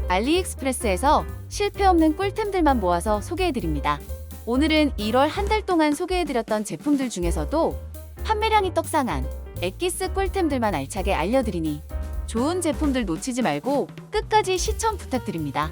알리익스프레스에서 실패 없는 꿀템들만 모아서 소개해드립니다. 오늘은 1월 한 달 동안 소개해드렸던 제품들 중에서도 판매량이 떡상한 엑기스 꿀템들만 알차게 알려드리니 좋은 제품들 놓치지 말고 끝까지 시청 부탁드립니다.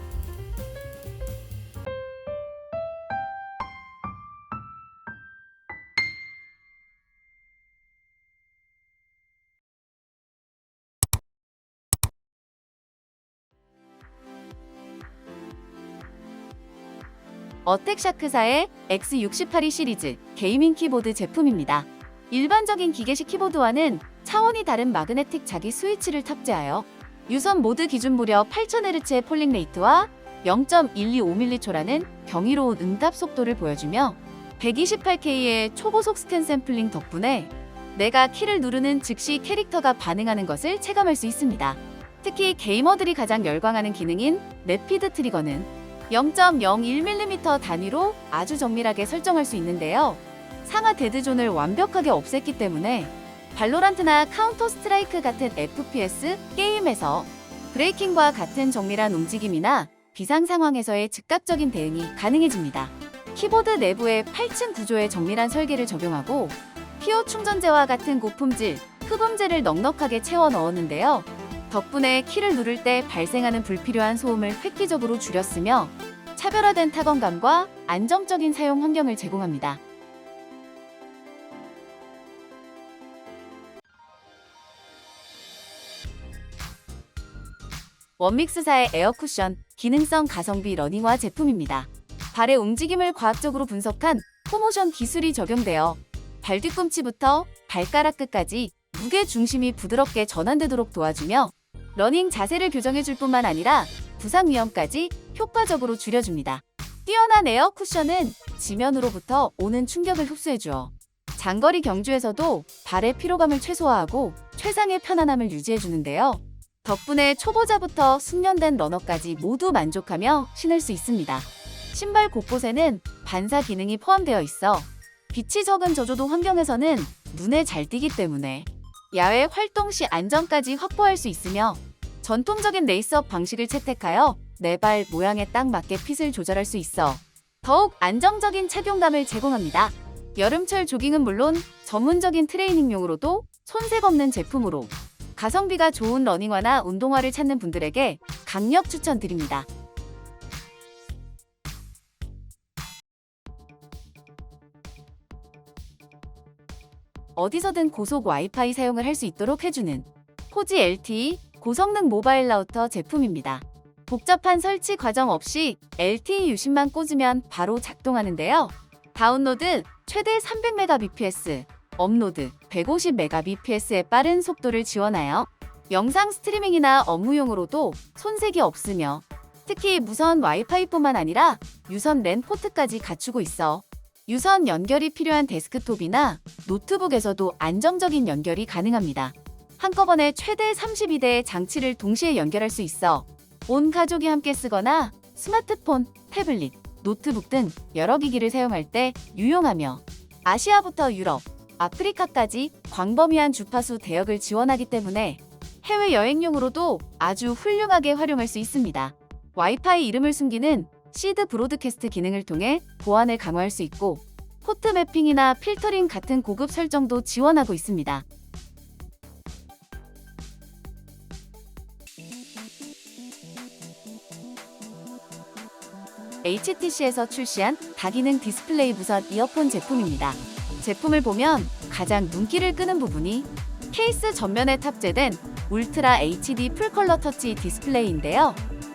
어택샤크사의 X68E 시리즈 게이밍 키보드 제품입니다. 일반적인 기계식 키보드와는 차원이 다른 마그네틱 자기 스위치를 탑재하여 유선 모드 기준 무려 8000Hz의 폴링 레이트와 0.125mH라는 경이로운 응답 속도를 보여주며 128K의 초고속 스캔 샘플링 덕분에 내가 키를 누르는 즉시 캐릭터가 반응하는 것을 체감할 수 있습니다. 특히 게이머들이 가장 열광하는 기능인 래피드 트리거는 0.01mm 단위로 아주 정밀하게 설정할 수 있는데요. 상하 데드존을 완벽하게 없앴기 때문에 발로란트나 카운터 스트라이크 같은 FPS 게임에서 브레이킹과 같은 정밀한 움직임이나 비상 상황에서의 즉각적인 대응이 가능해집니다. 키보드 내부에 8층 구조의 정밀한 설계를 적용하고 피오 충전재와 같은 고품질, 흡음재를 넉넉하게 채워 넣었는데요. 덕분에 키를 누를 때 발생하는 불필요한 소음을 획기적으로 줄였으며 차별화된 타건감과 안정적인 사용 환경을 제공합니다. 원믹스사의 에어쿠션 기능성 가성비 러닝화 제품입니다. 발의 움직임을 과학적으로 분석한 포모션 기술이 적용되어 발 뒤꿈치부터 발가락 끝까지 무게 중심이 부드럽게 전환되도록 도와주며 러닝 자세를 교정해줄 뿐만 아니라 부상 위험까지 효과적으로 줄여줍니다. 뛰어난 에어 쿠션은 지면으로부터 오는 충격을 흡수해주어 장거리 경주에서도 발의 피로감을 최소화하고 최상의 편안함을 유지해주는데요. 덕분에 초보자부터 숙련된 러너까지 모두 만족하며 신을 수 있습니다. 신발 곳곳에는 반사 기능이 포함되어 있어 빛이 적은 저조도 환경에서는 눈에 잘 띄기 때문에 야외 활동 시 안전까지 확보할 수 있으며 전통적인 레이스업 방식을 채택하여 내 발 모양에 딱 맞게 핏을 조절할 수 있어 더욱 안정적인 착용감을 제공합니다. 여름철 조깅은 물론 전문적인 트레이닝용으로도 손색 없는 제품으로 가성비가 좋은 러닝화나 운동화를 찾는 분들에게 강력 추천드립니다. 어디서든 고속 와이파이 사용을 할 수 있도록 해주는 포지 LTE 고성능 모바일 라우터 제품입니다. 복잡한 설치 과정 없이 LTE 유심만 꽂으면 바로 작동하는데요. 다운로드 최대 300Mbps, 업로드 150Mbps의 빠른 속도를 지원하여 영상 스트리밍이나 업무용으로도 손색이 없으며 특히 무선 와이파이뿐만 아니라 유선 랜 포트까지 갖추고 있어 유선 연결이 필요한 데스크톱이나 노트북에서도 안정적인 연결이 가능합니다. 한꺼번에 최대 32대의 장치를 동시에 연결할 수 있어 온 가족이 함께 쓰거나 스마트폰, 태블릿, 노트북 등 여러 기기를 사용할 때 유용하며 아시아부터 유럽, 아프리카까지 광범위한 주파수 대역을 지원하기 때문에 해외여행용으로도 아주 훌륭하게 활용할 수 있습니다. 와이파이 이름을 숨기는 시드 브로드캐스트 기능을 통해 보안을 강화할 수 있고 포트 매핑이나 필터링 같은 고급 설정도 지원하고 있습니다. HTC에서 출시한 다기능 디스플레이 무선 이어폰 제품입니다. 제품을 보면 가장 눈길을 끄는 부분이 케이스 전면에 탑재된 울트라 HD 풀컬러 터치 디스플레이인데요.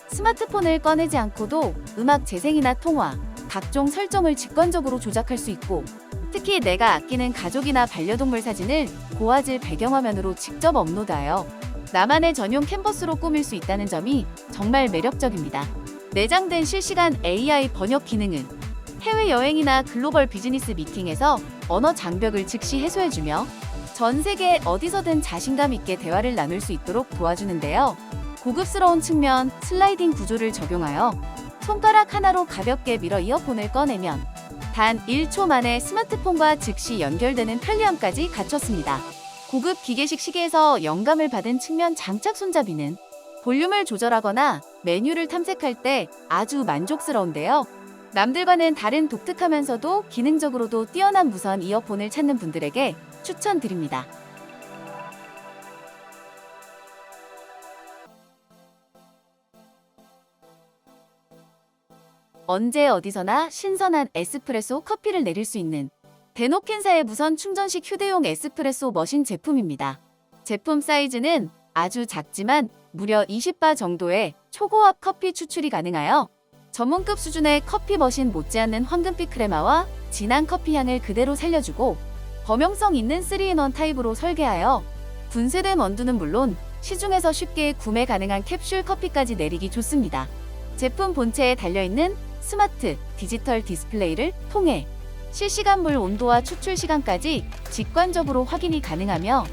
스마트폰을 꺼내지 않고도 음악 재생이나 통화, 각종 설정을 직관적으로 조작할 수 있고 특히 내가 아끼는 가족이나 반려동물 사진을 고화질 배경화면으로 직접 업로드하여 나만의 전용 캔버스로 꾸밀 수 있다는 점이 정말 매력적입니다. 내장된 실시간 AI 번역 기능은 해외여행이나 글로벌 비즈니스 미팅에서 언어 장벽을 즉시 해소해주며 전 세계 어디서든 자신감 있게 대화를 나눌 수 있도록 도와주는데요. 고급스러운 측면 슬라이딩 구조를 적용하여 손가락 하나로 가볍게 밀어 이어폰을 꺼내면 단 1초 만에 스마트폰과 즉시 연결되는 편리함까지 갖췄습니다. 고급 기계식 시계에서 영감을 받은 측면 장착 손잡이는 볼륨을 조절하거나 메뉴를 탐색할 때 아주 만족스러운데요. 남들과는 다른 독특하면서도 기능적으로도 뛰어난 무선 이어폰을 찾는 분들에게 추천드립니다. 언제 어디서나 신선한 에스프레소 커피를 내릴 수 있는 데노켄사의 무선 충전식 휴대용 에스프레소 머신 제품입니다. 제품 사이즈는 아주 작지만 무려 20바 정도의 초고압 커피 추출이 가능하여 전문급 수준의 커피 머신 못지않는 황금빛 크레마와 진한 커피 향을 그대로 살려주고 범용성 있는 3-in-1 타입으로 설계하여 분쇄된 원두는 물론 시중에서 쉽게 구매 가능한 캡슐 커피까지 내리기 좋습니다. 제품 본체에 달려있는 스마트 디지털 디스플레이를 통해 실시간 물 온도와 추출 시간까지 직관적으로 확인이 가능하며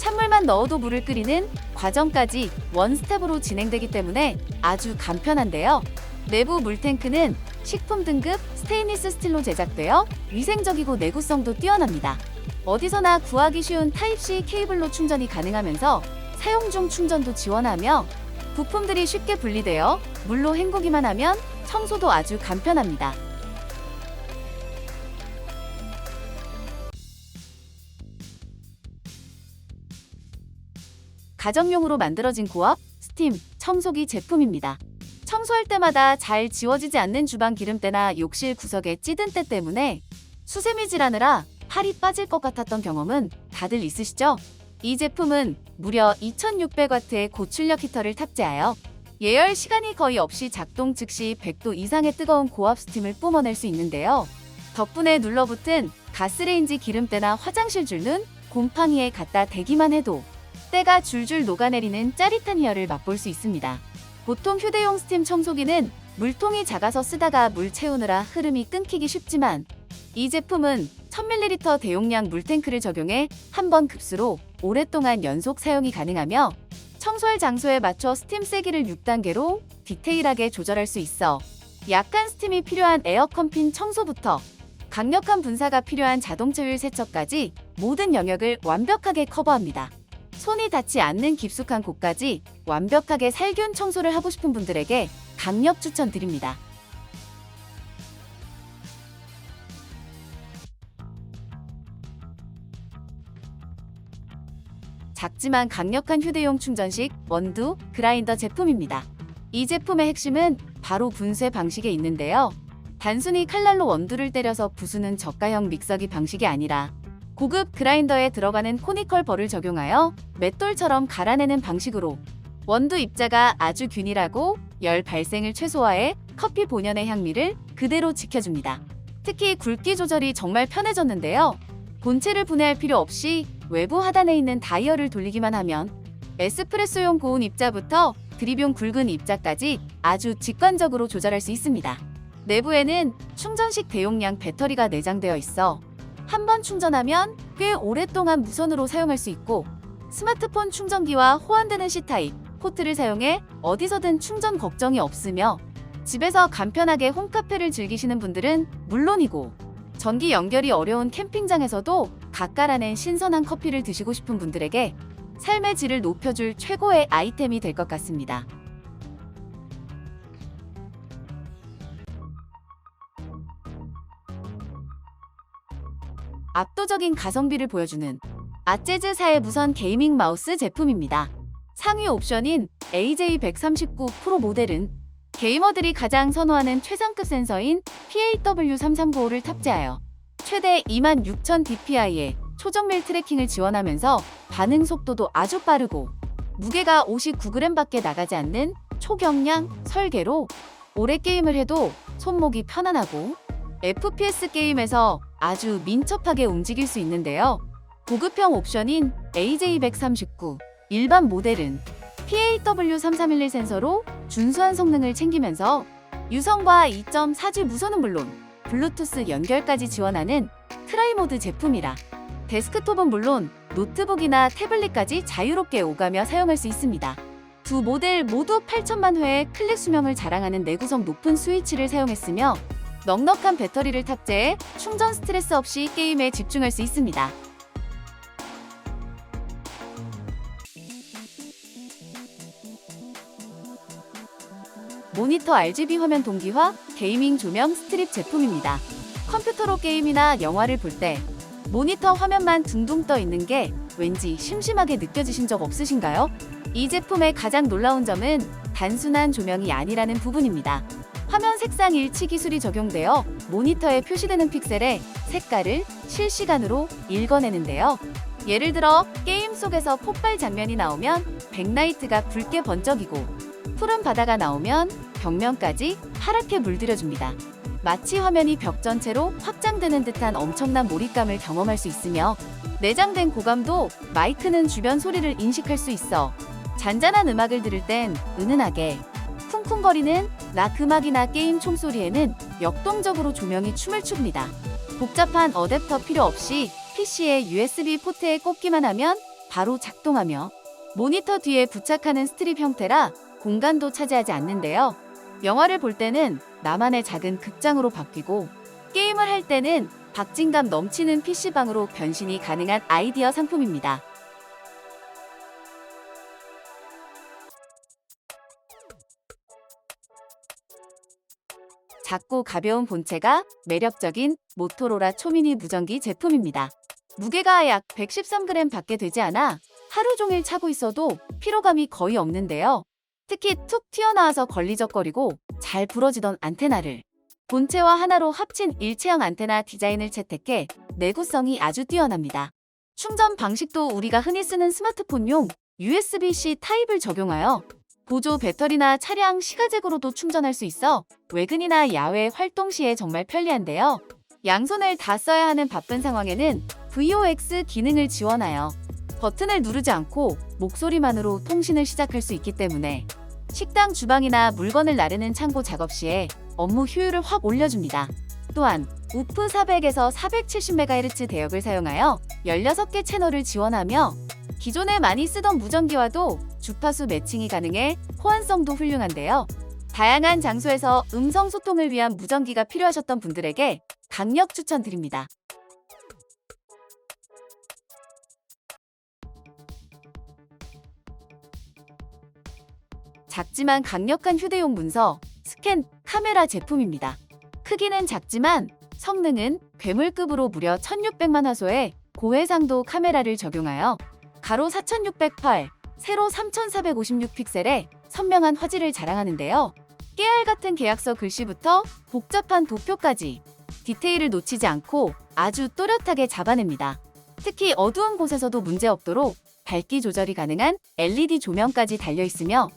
찬물만 넣어도 물을 끓이는 과정까지 원스텝으로 진행되기 때문에 아주 간편한데요. 내부 물탱크는 식품 등급 스테인리스 스틸로 제작되어 위생적이고 내구성도 뛰어납니다. 어디서나 구하기 쉬운 타입C 케이블로 충전이 가능하면서 사용 중 충전도 지원하며 부품들이 쉽게 분리되어 물로 헹구기만 하면 청소도 아주 간편합니다. 가정용으로 만들어진 고압 스팀 청소기 제품입니다. 청소할 때마다 잘 지워지지 않는 주방 기름때나 욕실 구석에 찌든 때 때문에 수세미질하느라 팔이 빠질 것 같았던 경험은 다들 있으시죠? 이 제품은 무려 2600W의 고출력 히터를 탑재하여 예열 시간이 거의 없이 작동 즉시 100도 이상의 뜨거운 고압 스팀을 뿜어낼 수 있는데요. 덕분에 눌러붙은 가스레인지 기름때나 화장실 줄눈, 곰팡이에 갖다 대기만 해도 때가 줄줄 녹아내리는 짜릿한 희열을 맛볼 수 있습니다. 보통 휴대용 스팀 청소기는 물통이 작아서 쓰다가 물 채우느라 흐름이 끊기기 쉽지만 이 제품은 1000ml 대용량 물탱크를 적용해 한 번 급수로 오랫동안 연속 사용이 가능하며 청소할 장소에 맞춰 스팀 세기를 6단계로 디테일하게 조절할 수 있어 약한 스팀이 필요한 에어컨 핀 청소부터 강력한 분사가 필요한 자동차 휠 세척까지 모든 영역을 완벽하게 커버합니다. 손이 닿지 않는 깊숙한 곳까지 완벽하게 살균 청소를 하고 싶은 분들에게 강력 추천드립니다. 작지만 강력한 휴대용 충전식 원두 그라인더 제품입니다. 이 제품의 핵심은 바로 분쇄 방식에 있는데요. 단순히 칼날로 원두를 때려서 부수는 저가형 믹서기 방식이 아니라 고급 그라인더에 들어가는 코니컬 벌을 적용하여 맷돌처럼 갈아내는 방식으로 원두 입자가 아주 균일하고 열 발생을 최소화해 커피 본연의 향미를 그대로 지켜줍니다. 특히 굵기 조절이 정말 편해졌는데요. 본체를 분해할 필요 없이 외부 하단에 있는 다이얼을 돌리기만 하면 에스프레소용 고운 입자부터 드립용 굵은 입자까지 아주 직관적으로 조절할 수 있습니다. 내부에는 충전식 대용량 배터리가 내장되어 있어 한 번 충전하면 꽤 오랫동안 무선으로 사용할 수 있고 스마트폰 충전기와 호환되는 C타입 포트를 사용해 어디서든 충전 걱정이 없으며 집에서 간편하게 홈카페를 즐기시는 분들은 물론이고 전기 연결이 어려운 캠핑장에서도 각 갈아낸 신선한 커피를 드시고 싶은 분들에게 삶의 질을 높여줄 최고의 아이템이 될 것 같습니다. 압도적인 가성비를 보여주는 아재즈사의 무선 게이밍 마우스 제품입니다. 상위 옵션인 AJ139 프로 모델은 게이머들이 가장 선호하는 최상급 센서인 PAW3395를 탑재하여 최대 26000dpi의 초정밀 트래킹을 지원하면서 반응 속도도 아주 빠르고 무게가 59g밖에 나가지 않는 초경량 설계로 오래 게임을 해도 손목이 편안하고 FPS 게임에서 아주 민첩하게 움직일 수 있는데요. 고급형 옵션인 AJ139 일반 모델은 PAW3311 센서로 준수한 성능을 챙기면서 유선과 2.4G 무선은 물론 블루투스 연결까지 지원하는 트라이모드 제품이라 데스크톱은 물론 노트북이나 태블릿까지 자유롭게 오가며 사용할 수 있습니다. 두 모델 모두 8천만 회의 클릭 수명을 자랑하는 내구성 높은 스위치를 사용했으며 넉넉한 배터리를 탑재해 충전 스트레스 없이 게임에 집중할 수 있습니다. 모니터 RGB 화면 동기화, 게이밍 조명 스트립 제품입니다. 컴퓨터로 게임이나 영화를 볼 때 모니터 화면만 둥둥 떠 있는 게 왠지 심심하게 느껴지신 적 없으신가요? 이 제품의 가장 놀라운 점은 단순한 조명이 아니라는 부분입니다. 화면 색상 일치 기술이 적용되어 모니터에 표시되는 픽셀의 색깔을 실시간으로 읽어내는데요. 예를 들어 게임 속에서 폭발 장면이 나오면 백라이트가 붉게 번쩍이고 푸른 바다가 나오면 벽면까지 파랗게 물들여줍니다. 마치 화면이 벽 전체로 확장되는 듯한 엄청난 몰입감을 경험할 수 있으며 내장된 고감도 마이크는 주변 소리를 인식할 수 있어 잔잔한 음악을 들을 땐 은은하게, 쿵쿵거리는 락 음악이나 게임 총소리에는 역동적으로 조명이 춤을 춥니다. 복잡한 어댑터 필요 없이 PC에 USB 포트에 꽂기만 하면 바로 작동하며 모니터 뒤에 부착하는 스트립 형태라 공간도 차지하지 않는데요. 영화를 볼 때는 나만의 작은 극장으로 바뀌고 게임을 할 때는 박진감 넘치는 PC방으로 변신이 가능한 아이디어 상품입니다. 작고 가벼운 본체가 매력적인 모토로라 초미니 무전기 제품입니다. 무게가 약 113g 밖에 되지 않아 하루 종일 차고 있어도 피로감이 거의 없는데요. 특히 툭 튀어나와서 걸리적거리고 잘 부러지던 안테나를 본체와 하나로 합친 일체형 안테나 디자인을 채택해 내구성이 아주 뛰어납니다. 충전 방식도 우리가 흔히 쓰는 스마트폰용 USB-C 타입을 적용하여 보조 배터리나 차량 시가잭으로도 충전할 수 있어 외근이나 야외 활동 시에 정말 편리한데요. 양손을 다 써야 하는 바쁜 상황에는 VOX 기능을 지원하여 버튼을 누르지 않고 목소리만으로 통신을 시작할 수 있기 때문에 식당 주방이나 물건을 나르는 창고 작업 시에 업무 효율을 확 올려줍니다. 또한 우프 400에서 470MHz 대역을 사용하여 16개 채널을 지원하며 기존에 많이 쓰던 무전기와도 주파수 매칭이 가능해 호환성도 훌륭한데요. 다양한 장소에서 음성 소통을 위한 무전기가 필요하셨던 분들에게 강력 추천드립니다. 작지만 강력한 휴대용 문서, 스캔, 카메라 제품입니다. 크기는 작지만 성능은 괴물급으로 무려 1600만 화소의 고해상도 카메라를 적용하여 가로 4608, 세로 3456 픽셀의 선명한 화질을 자랑하는데요. 깨알 같은 계약서 글씨부터 복잡한 도표까지 디테일을 놓치지 않고 아주 또렷하게 잡아냅니다. 특히 어두운 곳에서도 문제없도록 밝기 조절이 가능한 LED 조명까지 달려있으며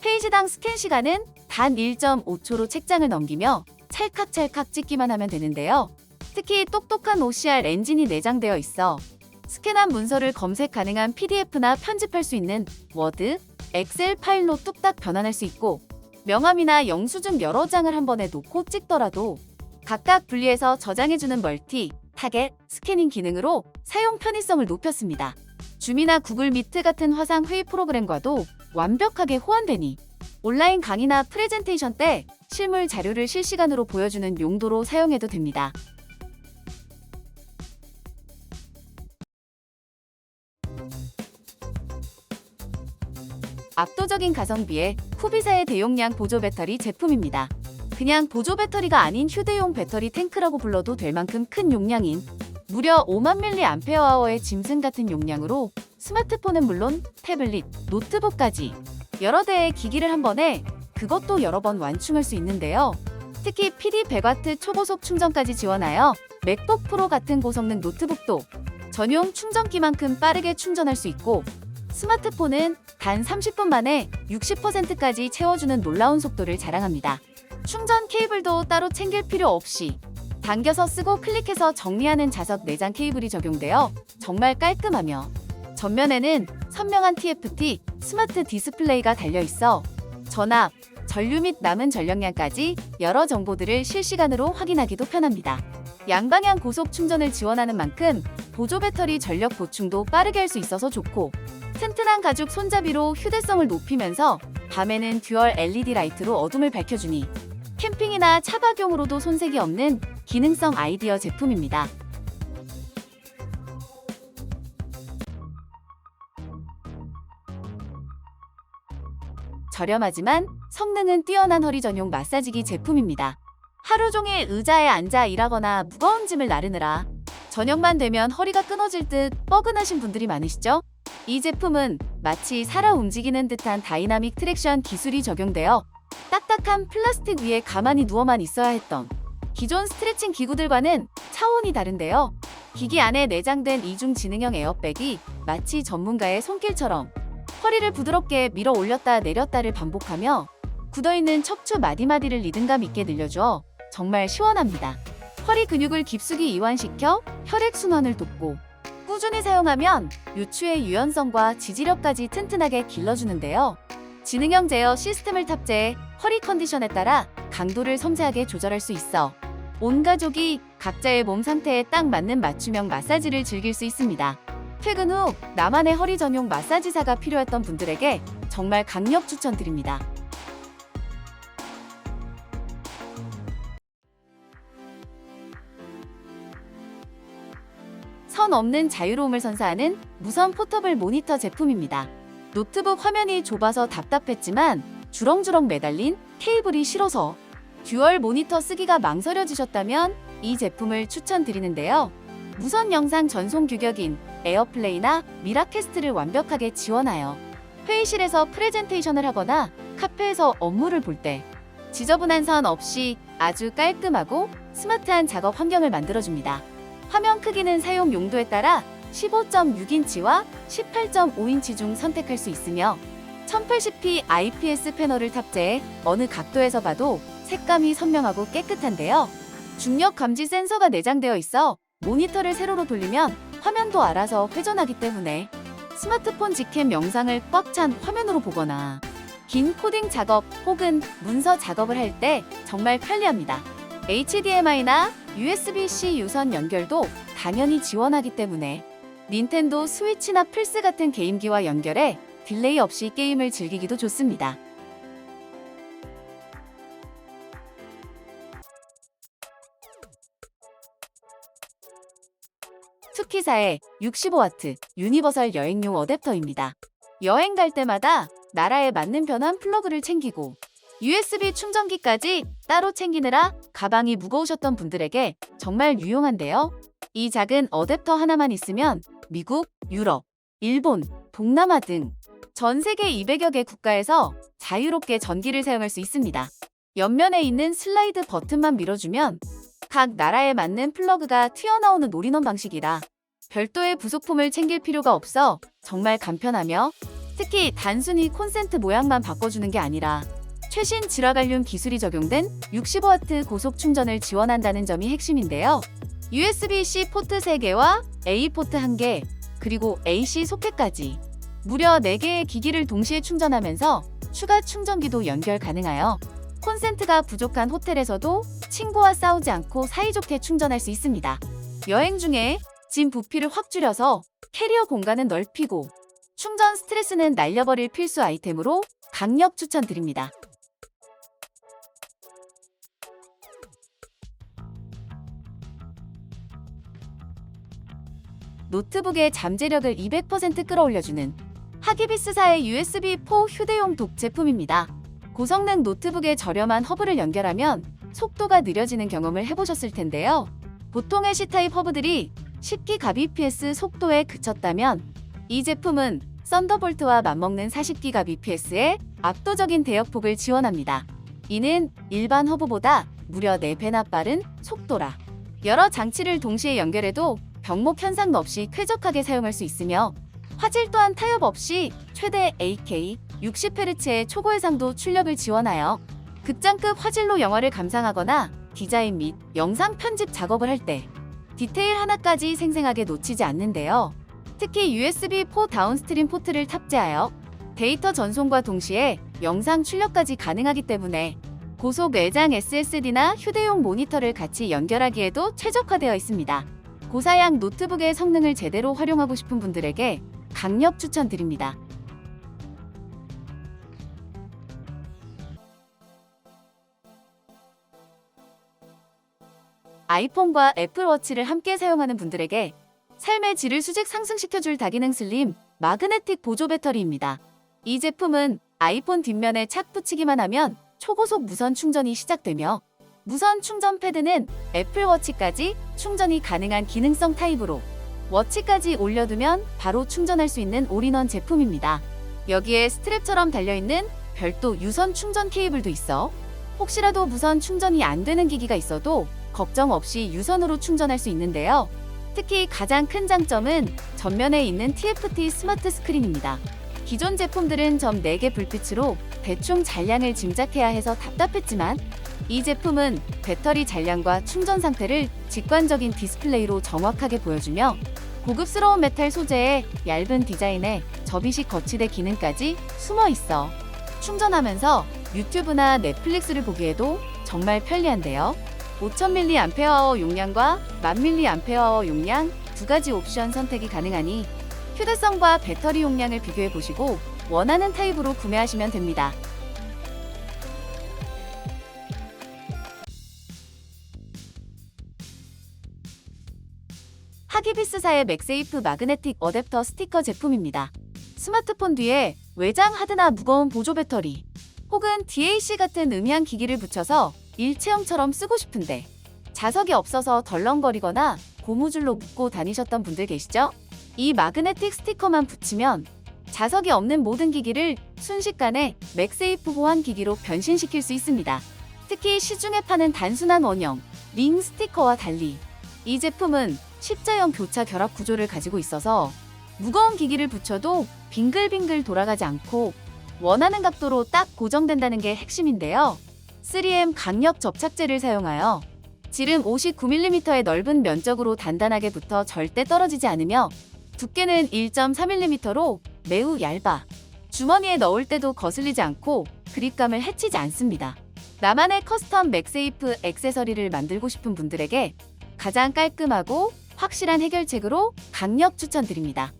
페이지당 스캔 시간은 단 1.5초로 책장을 넘기며 찰칵찰칵 찍기만 하면 되는데요. 특히 똑똑한 OCR 엔진이 내장되어 있어 스캔한 문서를 검색 가능한 PDF나 편집할 수 있는 워드, 엑셀 파일로 뚝딱 변환할 수 있고 명함이나 영수증 여러 장을 한 번에 놓고 찍더라도 각각 분리해서 저장해주는 멀티, 타겟, 스캐닝 기능으로 사용 편의성을 높였습니다. 줌이나 구글 미트 같은 화상 회의 프로그램과도 완벽하게 호환되니 온라인 강의나 프레젠테이션 때 실물 자료를 실시간으로 보여주는 용도로 사용해도 됩니다. 압도적인 가성비의 후비사의 대용량 보조 배터리 제품입니다. 그냥 보조 배터리가 아닌 휴대용 배터리 탱크라고 불러도 될 만큼 큰 용량인 무려 5만 mAh의 짐승 같은 용량으로 스마트폰은 물론 태블릿, 노트북까지 여러 대의 기기를 한 번에 그것도 여러 번 완충할 수 있는데요. 특히 PD 100W 초고속 충전까지 지원하여 맥북 프로 같은 고성능 노트북도 전용 충전기만큼 빠르게 충전할 수 있고 스마트폰은 단 30분 만에 60%까지 채워주는 놀라운 속도를 자랑합니다. 충전 케이블도 따로 챙길 필요 없이 당겨서 쓰고 클릭해서 정리하는 자석 내장 케이블이 적용되어 정말 깔끔하며 전면에는 선명한 TFT 스마트 디스플레이가 달려있어 전압, 전류 및 남은 전력량까지 여러 정보들을 실시간으로 확인하기도 편합니다. 양방향 고속 충전을 지원하는 만큼 보조 배터리 전력 보충도 빠르게 할 수 있어서 좋고 튼튼한 가죽 손잡이로 휴대성을 높이면서 밤에는 듀얼 LED 라이트로 어둠을 밝혀주니 캠핑이나 차박용으로도 손색이 없는 기능성 아이디어 제품입니다. 저렴하지만 성능은 뛰어난 허리 전용 마사지기 제품입니다. 하루 종일 의자에 앉아 일하거나 무거운 짐을 나르느라 저녁만 되면 허리가 끊어질 듯 뻐근하신 분들이 많으시죠? 이 제품은 마치 살아 움직이는 듯한 다이나믹 트랙션 기술이 적용되어 딱딱한 플라스틱 위에 가만히 누워만 있어야 했던 기존 스트레칭 기구들과는 차원이 다른데요. 기기 안에 내장된 이중 지능형 에어백이 마치 전문가의 손길처럼 허리를 부드럽게 밀어 올렸다 내렸다를 반복하며 굳어있는 척추 마디마디를 리듬감 있게 늘려줘 정말 시원합니다. 허리 근육을 깊숙이 이완시켜 혈액순환을 돕고 꾸준히 사용하면 요추의 유연성과 지지력까지 튼튼하게 길러주는데요. 지능형 제어 시스템을 탑재해 허리 컨디션에 따라 강도를 섬세하게 조절할 수 있어 온 가족이 각자의 몸 상태에 딱 맞는 맞춤형 마사지를 즐길 수 있습니다. 퇴근 후 나만의 허리 전용 마사지사가 필요했던 분들에게 정말 강력 추천드립니다. 선 없는 자유로움을 선사하는 무선 포터블 모니터 제품입니다. 노트북 화면이 좁아서 답답했지만 주렁주렁 매달린 케이블이 싫어서 듀얼 모니터 쓰기가 망설여지셨다면 이 제품을 추천드리는데요. 무선 영상 전송 규격인 에어플레이나 미라캐스트를 완벽하게 지원하여 회의실에서 프레젠테이션을 하거나 카페에서 업무를 볼 때 지저분한 선 없이 아주 깔끔하고 스마트한 작업 환경을 만들어줍니다. 화면 크기는 사용 용도에 따라 15.6인치와 18.5인치 중 선택할 수 있으며 1080p IPS 패널을 탑재해 어느 각도에서 봐도 색감이 선명하고 깨끗한데요. 중력 감지 센서가 내장되어 있어 모니터를 세로로 돌리면 화면도 알아서 회전하기 때문에 스마트폰 직캠 영상을 꽉 찬 화면으로 보거나 긴 코딩 작업 혹은 문서 작업을 할 때 정말 편리합니다. HDMI나 USB-C 유선 연결도 당연히 지원하기 때문에 닌텐도 스위치나 플스 같은 게임기와 연결해 딜레이 없이 게임을 즐기기도 좋습니다. 투키사의 65W 유니버설 여행용 어댑터입니다. 여행 갈 때마다 나라에 맞는 편한 플러그를 챙기고 USB 충전기까지 따로 챙기느라 가방이 무거우셨던 분들에게 정말 유용한데요. 이 작은 어댑터 하나만 있으면 미국, 유럽, 일본, 동남아 등 전 세계 200여 개 국가에서 자유롭게 전기를 사용할 수 있습니다. 옆면에 있는 슬라이드 버튼만 밀어주면 각 나라에 맞는 플러그가 튀어나오는 올인원 방식이라 별도의 부속품을 챙길 필요가 없어 정말 간편하며 특히 단순히 콘센트 모양만 바꿔주는 게 아니라 최신 질화관륨 기술이 적용된 65W 고속 충전을 지원한다는 점이 핵심인데요. USB-C 포트 3개와 A 포트 1개, 그리고 AC 소켓까지 무려 4개의 기기를 동시에 충전하면서 추가 충전기도 연결 가능하여 콘센트가 부족한 호텔에서도 친구와 싸우지 않고 사이좋게 충전할 수 있습니다. 여행 중에 짐 부피를 확 줄여서 캐리어 공간은 넓히고 충전 스트레스는 날려버릴 필수 아이템으로 강력 추천드립니다. 노트북의 잠재력을 200% 끌어올려주는 하기비스사의 USB4 휴대용 독 제품입니다. 고성능 노트북에 저렴한 허브를 연결하면 속도가 느려지는 경험을 해보셨을 텐데요. 보통의 C타입 허브들이 10GBps 속도에 그쳤다면 이 제품은 썬더볼트와 맞먹는 40GBps의 압도적인 대역폭을 지원합니다. 이는 일반 허브보다 무려 4배나 빠른 속도라 여러 장치를 동시에 연결해도 병목 현상 없이 쾌적하게 사용할 수 있으며 화질 또한 타협 없이 최대 8K 60Hz의 초고해상도 출력을 지원하여 극장급 화질로 영화를 감상하거나 디자인 및 영상 편집 작업을 할 때 디테일 하나까지 생생하게 놓치지 않는데요. 특히 USB4 다운스트림 포트를 탑재하여 데이터 전송과 동시에 영상 출력까지 가능하기 때문에 고속 내장 SSD나 휴대용 모니터를 같이 연결하기에도 최적화되어 있습니다. 고사양 노트북의 성능을 제대로 활용하고 싶은 분들에게 강력 추천드립니다. 아이폰과 애플워치를 함께 사용하는 분들에게 삶의 질을 수직 상승시켜줄 다기능 슬림 마그네틱 보조 배터리입니다. 이 제품은 아이폰 뒷면에 착 붙이기만 하면 초고속 무선 충전이 시작되며 무선 충전 패드는 애플워치까지 충전이 가능한 기능성 타입으로 워치까지 올려두면 바로 충전할 수 있는 올인원 제품입니다. 여기에 스트랩처럼 달려있는 별도 유선 충전 케이블도 있어 혹시라도 무선 충전이 안 되는 기기가 있어도 걱정 없이 유선으로 충전할 수 있는데요. 특히 가장 큰 장점은 전면에 있는 TFT 스마트 스크린입니다. 기존 제품들은 점 4개 불빛으로 대충 잔량을 짐작해야 해서 답답했지만 이 제품은 배터리 잔량과 충전 상태를 직관적인 디스플레이로 정확하게 보여주며 고급스러운 메탈 소재에 얇은 디자인에 접이식 거치대 기능까지 숨어 있어 충전하면서 유튜브나 넷플릭스를 보기에도 정말 편리한데요. 5000mAh 용량과 1000mAh 용량 두 가지 옵션 선택이 가능하니 휴대성과 배터리 용량을 비교해 보시고 원하는 타입으로 구매하시면 됩니다. 하기비스사의 맥세이프 마그네틱 어댑터 스티커 제품입니다. 스마트폰 뒤에 외장 하드나 무거운 보조 배터리 혹은 DAC 같은 음향 기기를 붙여서 일체형처럼 쓰고 싶은데 자석이 없어서 덜렁거리거나 고무줄로 묶고 다니셨던 분들 계시죠? 이 마그네틱 스티커만 붙이면 자석이 없는 모든 기기를 순식간에 맥세이프 보안 기기로 변신시킬 수 있습니다. 특히 시중에 파는 단순한 원형 링 스티커와 달리 이 제품은 십자형 교차 결합 구조를 가지고 있어서 무거운 기기를 붙여도 빙글빙글 돌아가지 않고 원하는 각도로 딱 고정된다는 게 핵심인데요. 3M 강력 접착제를 사용하여 지름 59mm의 넓은 면적으로 단단하게 붙어 절대 떨어지지 않으며 두께는 1.3mm로 매우 얇아 주머니에 넣을 때도 거슬리지 않고 그립감을 해치지 않습니다. 나만의 커스텀 맥세이프 액세서리를 만들고 싶은 분들에게 가장 깔끔하고 확실한 해결책으로 강력 추천드립니다.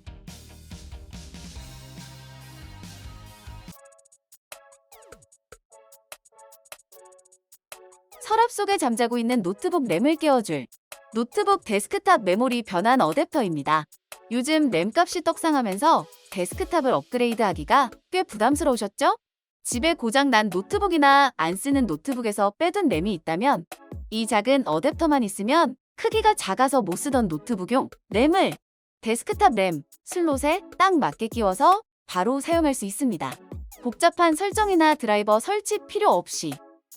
서랍 속에 잠자고 있는 노트북 램을 깨워줄 노트북 데스크탑 메모리 변환 어댑터입니다. 요즘 램값이 떡상하면서 데스크탑을 업그레이드하기가 꽤 부담스러우셨죠? 집에 고장난 노트북이나 안 쓰는 노트북에서 빼둔 램이 있다면 이 작은 어댑터만 있으면 크기가 작아서 못 쓰던 노트북용 램을 데스크탑 램 슬롯에 딱 맞게 끼워서 바로 사용할 수 있습니다. 복잡한 설정이나 드라이버 설치 필요 없이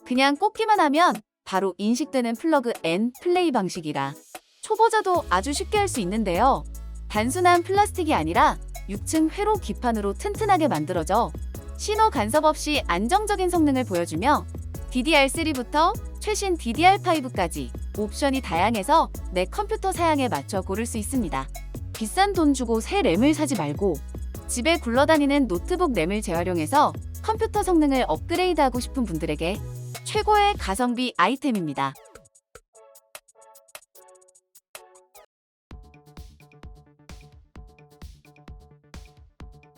그냥 꽂기만 하면 바로 인식되는 플러그 앤 플레이 방식이라 초보자도 아주 쉽게 할 수 있는데요. 단순한 플라스틱이 아니라 6층 회로 기판으로 튼튼하게 만들어져 신호 간섭 없이 안정적인 성능을 보여주며 DDR3부터 최신 DDR5까지 옵션이 다양해서 내 컴퓨터 사양에 맞춰 고를 수 있습니다. 비싼 돈 주고 새 램을 사지 말고 집에 굴러다니는 노트북 램을 재활용해서 컴퓨터 성능을 업그레이드하고 싶은 분들에게 최고의 가성비 아이템입니다.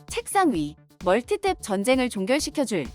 책상 위 멀티탭 전쟁을 종결시켜줄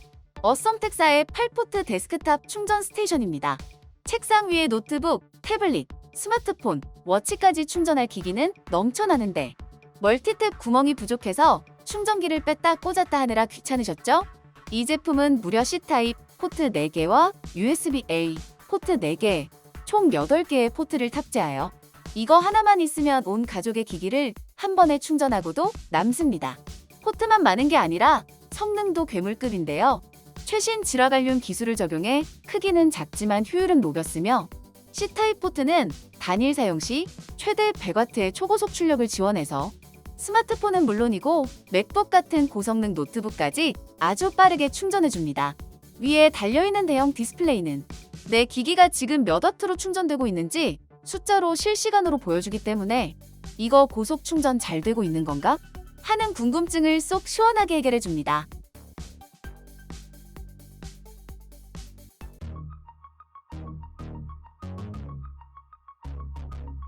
어썸텍사의 8포트 데스크탑 충전 스테이션입니다. 책상 위에 노트북, 태블릿, 스마트폰, 워치까지 충전할 기기는 넘쳐나는데 멀티탭 구멍이 부족해서 충전기를 뺐다 꽂았다 하느라 귀찮으셨죠? 이 제품은 무려 C타입 포트 4개와 USB-A 포트 4개, 총 8개의 포트를 탑재하여 이거 하나만 있으면 온 가족의 기기를 한 번에 충전하고도 남습니다. 포트만 많은 게 아니라 성능도 괴물급인데요. 최신 질화관륨 기술을 적용해 크기는 작지만 효율은 높였으며 C타입 포트는 단일 사용 시 최대 100W의 초고속 출력을 지원해서 스마트폰은 물론이고 맥북 같은 고성능 노트북까지 아주 빠르게 충전해줍니다. 위에 달려있는 대형 디스플레이는 내 기기가 지금 몇 와트로 충전되고 있는지 숫자로 실시간으로 보여주기 때문에 이거 고속 충전 잘 되고 있는 건가? 하는 궁금증을 쏙 시원하게 해결해줍니다.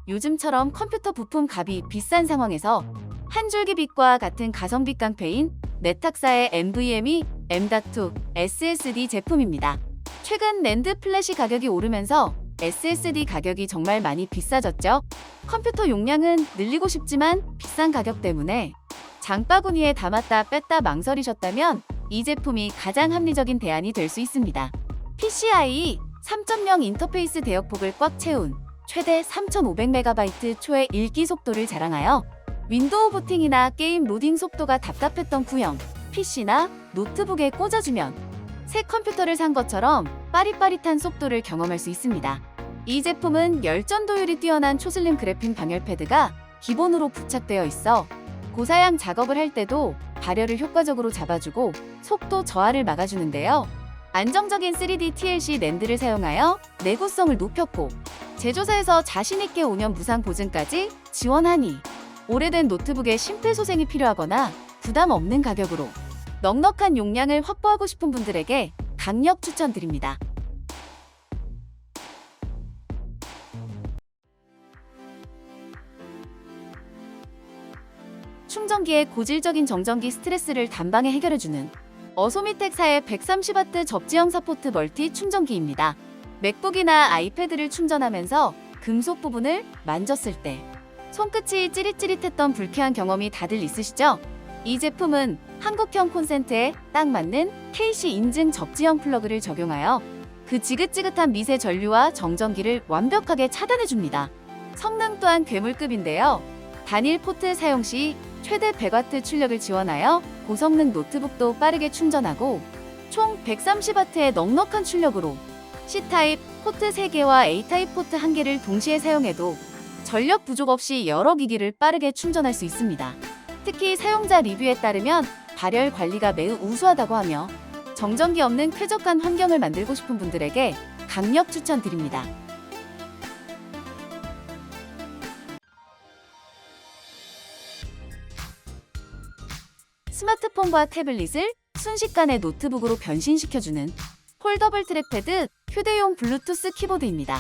요즘처럼 컴퓨터 부품 값이 비싼 상황에서 한 줄기 빛과 같은 가성비 깡패인 네탁사의 NVMe M.2 SSD 제품입니다. 최근 낸드 플래시 가격이 오르면서 SSD 가격이 정말 많이 비싸졌죠. 컴퓨터 용량은 늘리고 싶지만 비싼 가격 때문에 장바구니에 담았다 뺐다 망설이셨다면 이 제품이 가장 합리적인 대안이 될 수 있습니다. PCIe 3.0 인터페이스 대역폭을 꽉 채운 최대 3500MB 초의 읽기 속도를 자랑하여 윈도우 부팅이나 게임 로딩 속도가 답답했던 구형 PC나 노트북에 꽂아주면 새 컴퓨터를 산 것처럼 빠릿빠릿한 속도를 경험할 수 있습니다. 이 제품은 열전도율이 뛰어난 초슬림 그래핀 방열 패드가 기본으로 부착되어 있어 고사양 작업을 할 때도 발열을 효과적으로 잡아주고 속도 저하를 막아주는데요. 안정적인 3D TLC 랜드를 사용하여 내구성을 높였고 제조사에서 자신있게 5년 무상 보증까지 지원하니 오래된 노트북에 심폐소생이 필요하거나 부담 없는 가격으로 넉넉한 용량을 확보하고 싶은 분들에게 강력 추천드립니다. 충전기의 고질적인 정전기 스트레스를 단방에 해결해주는 어소미텍사의 130W 접지형 사포트 멀티 충전기입니다. 맥북이나 아이패드를 충전하면서 금속 부분을 만졌을 때 손끝이 찌릿찌릿했던 불쾌한 경험이 다들 있으시죠? 이 제품은 한국형 콘센트에 딱 맞는 KC 인증 접지형 플러그를 적용하여 그 지긋지긋한 미세 전류와 정전기를 완벽하게 차단해줍니다. 성능 또한 괴물급인데요. 단일 포트 사용 시 최대 100W 출력을 지원하여 고성능 노트북도 빠르게 충전하고 총 130W의 넉넉한 출력으로 C타입 포트 3개와 A타입 포트 1개를 동시에 사용해도 전력 부족 없이 여러 기기를 빠르게 충전할 수 있습니다. 특히 사용자 리뷰에 따르면 발열 관리가 매우 우수하다고 하며 정전기 없는 쾌적한 환경을 만들고 싶은 분들에게 강력 추천드립니다. 스마트폰과 태블릿을 순식간에 노트북으로 변신시켜주는 폴더블 트랙패드 휴대용 블루투스 키보드입니다.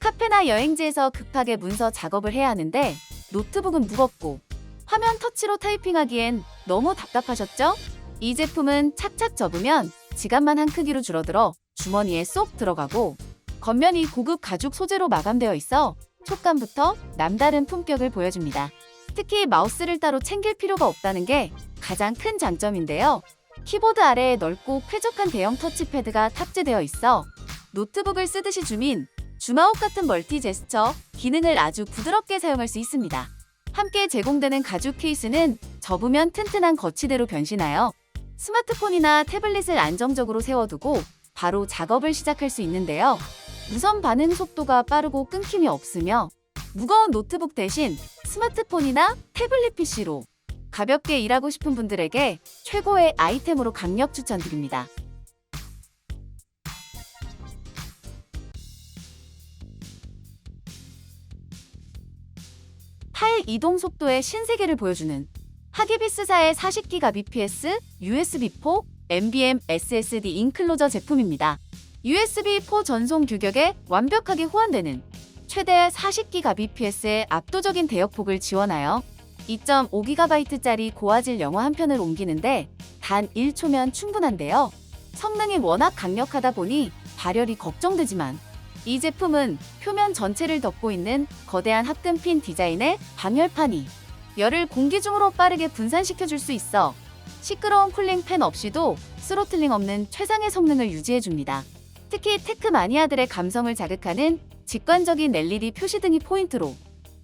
카페나 여행지에서 급하게 문서 작업을 해야 하는데 노트북은 무겁고 화면 터치로 타이핑하기엔 너무 답답하셨죠? 이 제품은 착착 접으면 지갑만 한 크기로 줄어들어 주머니에 쏙 들어가고 겉면이 고급 가죽 소재로 마감되어 있어 촉감부터 남다른 품격을 보여줍니다. 특히 마우스를 따로 챙길 필요가 없다는 게 가장 큰 장점인데요. 키보드 아래에 넓고 쾌적한 대형 터치패드가 탑재되어 있어 노트북을 쓰듯이 줌아웃 같은 멀티 제스처 기능을 아주 부드럽게 사용할 수 있습니다. 함께 제공되는 가죽 케이스는 접으면 튼튼한 거치대로 변신하여 스마트폰이나 태블릿을 안정적으로 세워두고 바로 작업을 시작할 수 있는데요. 무선 반응 속도가 빠르고 끊김이 없으며 무거운 노트북 대신 스마트폰이나 태블릿 PC로 가볍게 일하고 싶은 분들에게 최고의 아이템으로 강력 추천드립니다. 팔 이동 속도의 신세계를 보여주는 하기비스사의 40GBps USB4 NVMe SSD 인클로저 제품입니다. USB4 전송 규격에 완벽하게 호환되는 최대 40GBps의 압도적인 대역폭을 지원하여 2.5GB짜리 고화질 영화 한 편을 옮기는데 단 1초면 충분한데요. 성능이 워낙 강력하다 보니 발열이 걱정되지만 이 제품은 표면 전체를 덮고 있는 거대한 합금핀 디자인의 방열판이 열을 공기 중으로 빠르게 분산시켜줄 수 있어 시끄러운 쿨링 팬 없이도 스로틀링 없는 최상의 성능을 유지해줍니다. 특히 테크 마니아들의 감성을 자극하는 직관적인 LED 표시등이 포인트로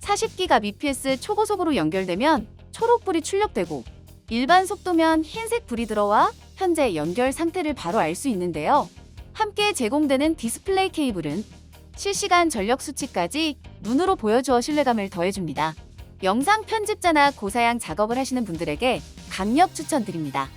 40GBps 초고속으로 연결되면 초록불이 출력되고 일반 속도면 흰색 불이 들어와 현재 연결 상태를 바로 알 수 있는데요. 함께 제공되는 디스플레이 케이블은 실시간 전력 수치까지 눈으로 보여주어 신뢰감을 더해줍니다. 영상 편집자나 고사양 작업을 하시는 분들에게 강력 추천드립니다.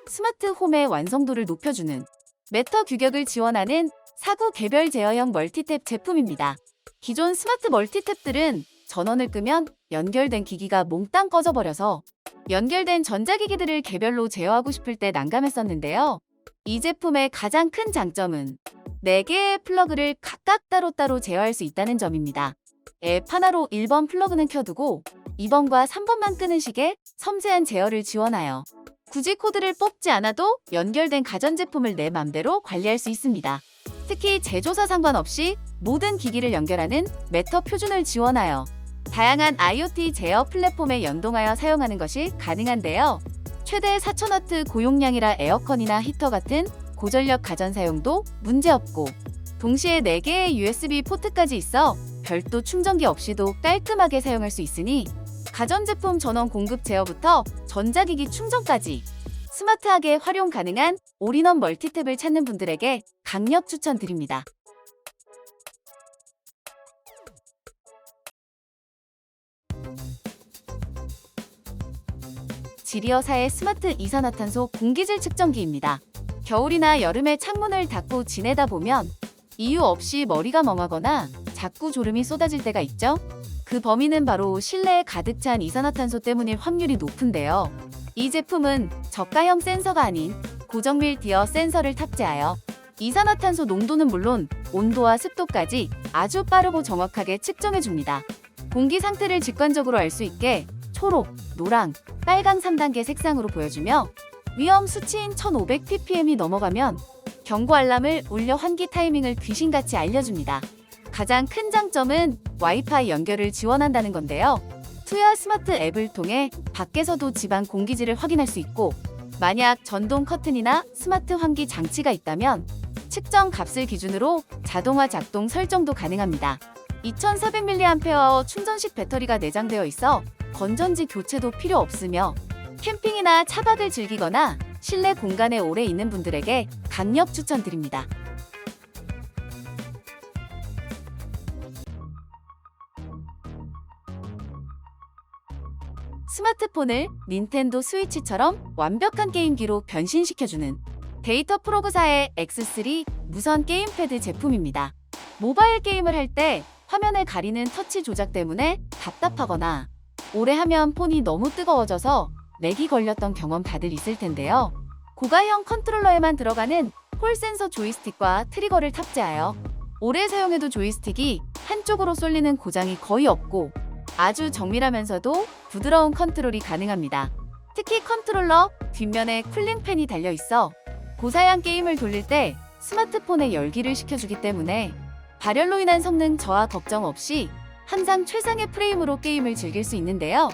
스마트 홈의 완성도를 높여주는 매터 규격을 지원하는 사구 개별 제어형 멀티탭 제품입니다. 기존 스마트 멀티탭들은 전원을 끄면 연결된 기기가 몽땅 꺼져버려서 연결된 전자기기들을 개별로 제어하고 싶을 때 난감했었는데요. 이 제품의 가장 큰 장점은 4개의 플러그를 각각 따로따로 제어할 수 있다는 점입니다. 앱 하나로 1번 플러그는 켜두고 2번과 3번만 끄는 식의 섬세한 제어를 지원하여 굳이 코드를 뽑지 않아도 연결된 가전제품을 내 맘대로 관리할 수 있습니다. 특히 제조사 상관없이 모든 기기를 연결하는 매터 표준을 지원하여 다양한 IoT 제어 플랫폼에 연동하여 사용하는 것이 가능한데요. 최대 4000W 고용량이라 에어컨이나 히터 같은 고전력 가전 사용도 문제없고 동시에 4개의 USB 포트까지 있어 별도 충전기 없이도 깔끔하게 사용할 수 있으니 가전제품 전원 공급 제어부터 전자기기 충전까지 스마트하게 활용 가능한 올인원 멀티탭을 찾는 분들에게 강력 추천드립니다. 지리어사의 스마트 이산화탄소 공기질 측정기입니다. 겨울이나 여름에 창문을 닫고 지내다 보면 이유 없이 머리가 멍하거나 자꾸 졸음이 쏟아질 때가 있죠? 그 범인은 바로 실내에 가득 찬 이산화탄소 때문일 확률이 높은데요. 이 제품은 저가형 센서가 아닌 고정밀 디어 센서를 탑재하여 이산화탄소 농도는 물론 온도와 습도까지 아주 빠르고 정확하게 측정해줍니다. 공기 상태를 직관적으로 알 수 있게 초록, 노랑, 빨강 3단계 색상으로 보여주며 위험 수치인 1500ppm이 넘어가면 경고 알람을 울려 환기 타이밍을 귀신같이 알려줍니다. 가장 큰 장점은 와이파이 연결을 지원한다는 건데요. 투야 스마트 앱을 통해 밖에서도 집안 공기질을 확인할 수 있고 만약 전동 커튼이나 스마트 환기 장치가 있다면 측정 값을 기준으로 자동화 작동 설정도 가능합니다. 2400mAh 충전식 배터리가 내장되어 있어 건전지 교체도 필요 없으며 캠핑이나 차박을 즐기거나 실내 공간에 오래 있는 분들에게 강력 추천드립니다. 스마트폰을 닌텐도 스위치처럼 완벽한 게임기로 변신시켜주는 데이터 프로그사의 X3 무선 게임패드 제품입니다. 모바일 게임을 할 때 화면을 가리는 터치 조작 때문에 답답하거나 오래 하면 폰이 너무 뜨거워져서 렉이 걸렸던 경험 다들 있을 텐데요. 고가형 컨트롤러에만 들어가는 홀 센서 조이스틱과 트리거를 탑재하여 오래 사용해도 조이스틱이 한쪽으로 쏠리는 고장이 거의 없고 아주 정밀하면서도 부드러운 컨트롤이 가능합니다. 특히 컨트롤러 뒷면에 쿨링팬이 달려있어 고사양 게임을 돌릴 때 스마트폰에 열기를 식혀주기 때문에 발열로 인한 성능 저하 걱정 없이 항상 최상의 프레임으로 게임을 즐길 수 있는데요.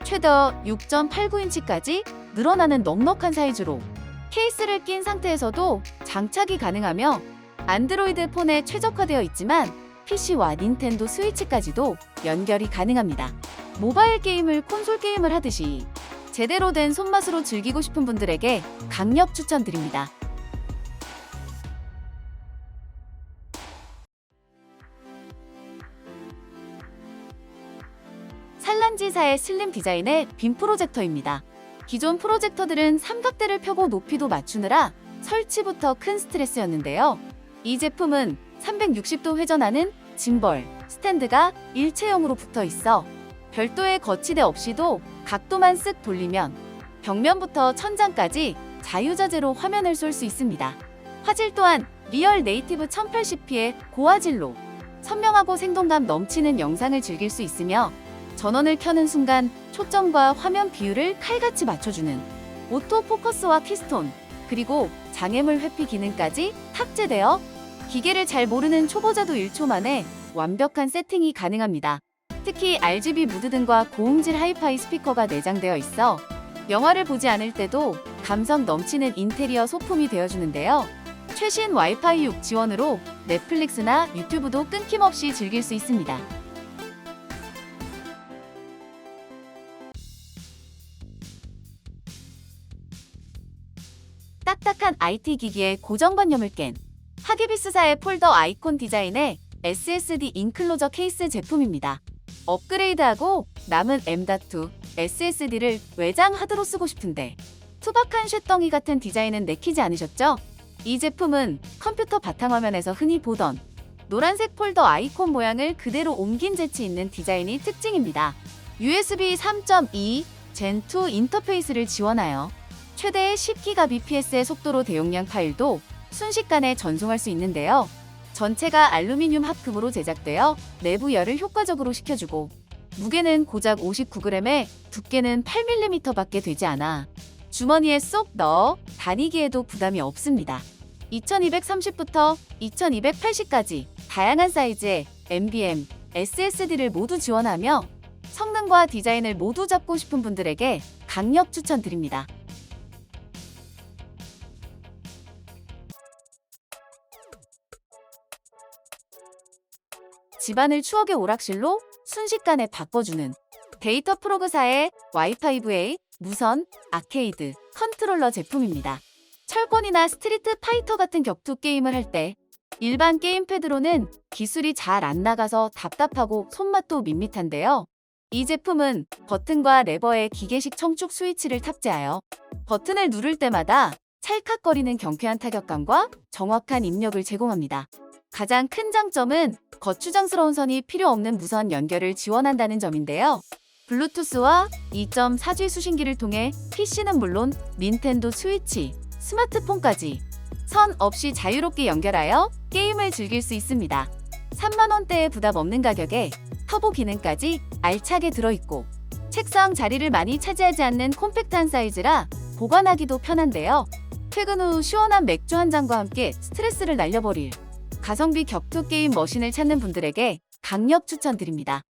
최대 6.89인치까지 늘어나는 넉넉한 사이즈로 케이스를 낀 상태에서도 장착이 가능하며 안드로이드 폰에 최적화되어 있지만 PC와 닌텐도 스위치까지도 연결이 가능합니다. 모바일 게임을 콘솔 게임을 하듯이 제대로 된 손맛으로 즐기고 싶은 분들에게 강력 추천드립니다. 산란지사의 슬림 디자인의 빔 프로젝터입니다. 기존 프로젝터들은 삼각대를 펴고 높이도 맞추느라 설치부터 큰 스트레스였는데요. 이 제품은 360도 회전하는 짐벌, 스탠드가 일체형으로 붙어 있어 별도의 거치대 없이도 각도만 쓱 돌리면 벽면부터 천장까지 자유자재로 화면을 쏠 수 있습니다. 화질 또한 리얼 네이티브 1080p의 고화질로 선명하고 생동감 넘치는 영상을 즐길 수 있으며 전원을 켜는 순간 초점과 화면 비율을 칼같이 맞춰주는 오토 포커스와 키스톤, 그리고 장애물 회피 기능까지 탑재되어 기계를 잘 모르는 초보자도 1초 만에 완벽한 세팅이 가능합니다. 특히 RGB 무드 등과 고음질 하이파이 스피커가 내장되어 있어 영화를 보지 않을 때도 감성 넘치는 인테리어 소품이 되어주는데요. 최신 와이파이 6 지원으로 넷플릭스나 유튜브도 끊김없이 즐길 수 있습니다. 딱딱한 IT 기기의 고정관념을 깬 하기비스사의 폴더 아이콘 디자인의 SSD 인클로저 케이스 제품입니다. 업그레이드하고 남은 M.2 SSD를 외장 하드로 쓰고 싶은데 투박한 쇳덩이 같은 디자인은 내키지 않으셨죠? 이 제품은 컴퓨터 바탕화면에서 흔히 보던 노란색 폴더 아이콘 모양을 그대로 옮긴 재치 있는 디자인이 특징입니다. USB 3.2 Gen2 인터페이스를 지원하여 최대 10GBps의 속도로 대용량 파일도 순식간에 전송할 수 있는데요. 전체가 알루미늄 합금으로 제작되어 내부 열을 효과적으로 식혀주고 무게는 고작 59g에 두께는 8mm 밖에 되지 않아 주머니에 쏙 넣어 다니기에도 부담이 없습니다. 2230부터 2280까지 다양한 사이즈의 NVMe, SSD를 모두 지원하며 성능과 디자인을 모두 잡고 싶은 분들에게 강력 추천드립니다. 집안을 추억의 오락실로 순식간에 바꿔주는 데이터 프로그사의 Y5A 무선 아케이드 컨트롤러 제품입니다. 철권이나 스트리트 파이터 같은 격투 게임을 할 때 일반 게임패드로는 기술이 잘 안 나가서 답답하고 손맛도 밋밋한데요. 이 제품은 버튼과 레버의 기계식 청축 스위치를 탑재하여 버튼을 누를 때마다 찰칵거리는 경쾌한 타격감과 정확한 입력을 제공합니다. 가장 큰 장점은 거추장스러운 선이 필요 없는 무선 연결을 지원한다는 점인데요. 블루투스와 2.4G 수신기를 통해 PC는 물론 닌텐도 스위치, 스마트폰까지 선 없이 자유롭게 연결하여 게임을 즐길 수 있습니다. 3만 원대의 부담 없는 가격에 터보 기능까지 알차게 들어있고 책상 자리를 많이 차지하지 않는 콤팩트한 사이즈라 보관하기도 편한데요. 퇴근 후 시원한 맥주 한 잔과 함께 스트레스를 날려버릴 가성비 격투 게임 머신을 찾는 분들에게 강력 추천드립니다.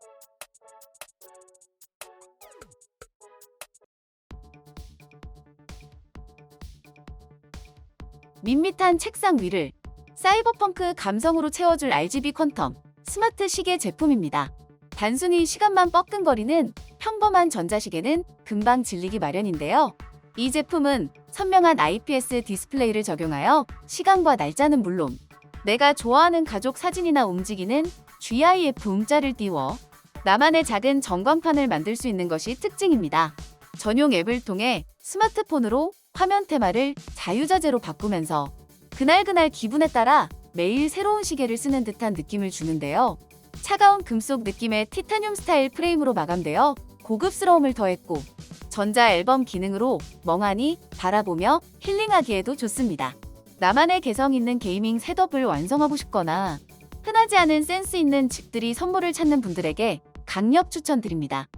밋밋한 책상 위를 사이버펑크 감성으로 채워줄 RGB 퀀텀 스마트 시계 제품입니다. 단순히 시간만 뻐끔거리는 평범한 전자시계는 금방 질리기 마련인데요. 이 제품은 선명한 IPS 디스플레이를 적용하여 시간과 날짜는 물론 내가 좋아하는 가족 사진이나 움직이는 GIF 음자를 띄워 나만의 작은 전광판을 만들 수 있는 것이 특징입니다. 전용 앱을 통해 스마트폰으로 화면 테마를 자유자재로 바꾸면서 그날그날 기분에 따라 매일 새로운 시계를 쓰는 듯한 느낌을 주는데요. 차가운 금속 느낌의 티타늄 스타일 프레임으로 마감되어 고급스러움을 더했고 전자 앨범 기능으로 멍하니 바라보며 힐링하기에도 좋습니다. 나만의 개성 있는 게이밍 셋업을 완성하고 싶거나 흔하지 않은 센스 있는 집들이 선물을 찾는 분들에게 강력 추천드립니다.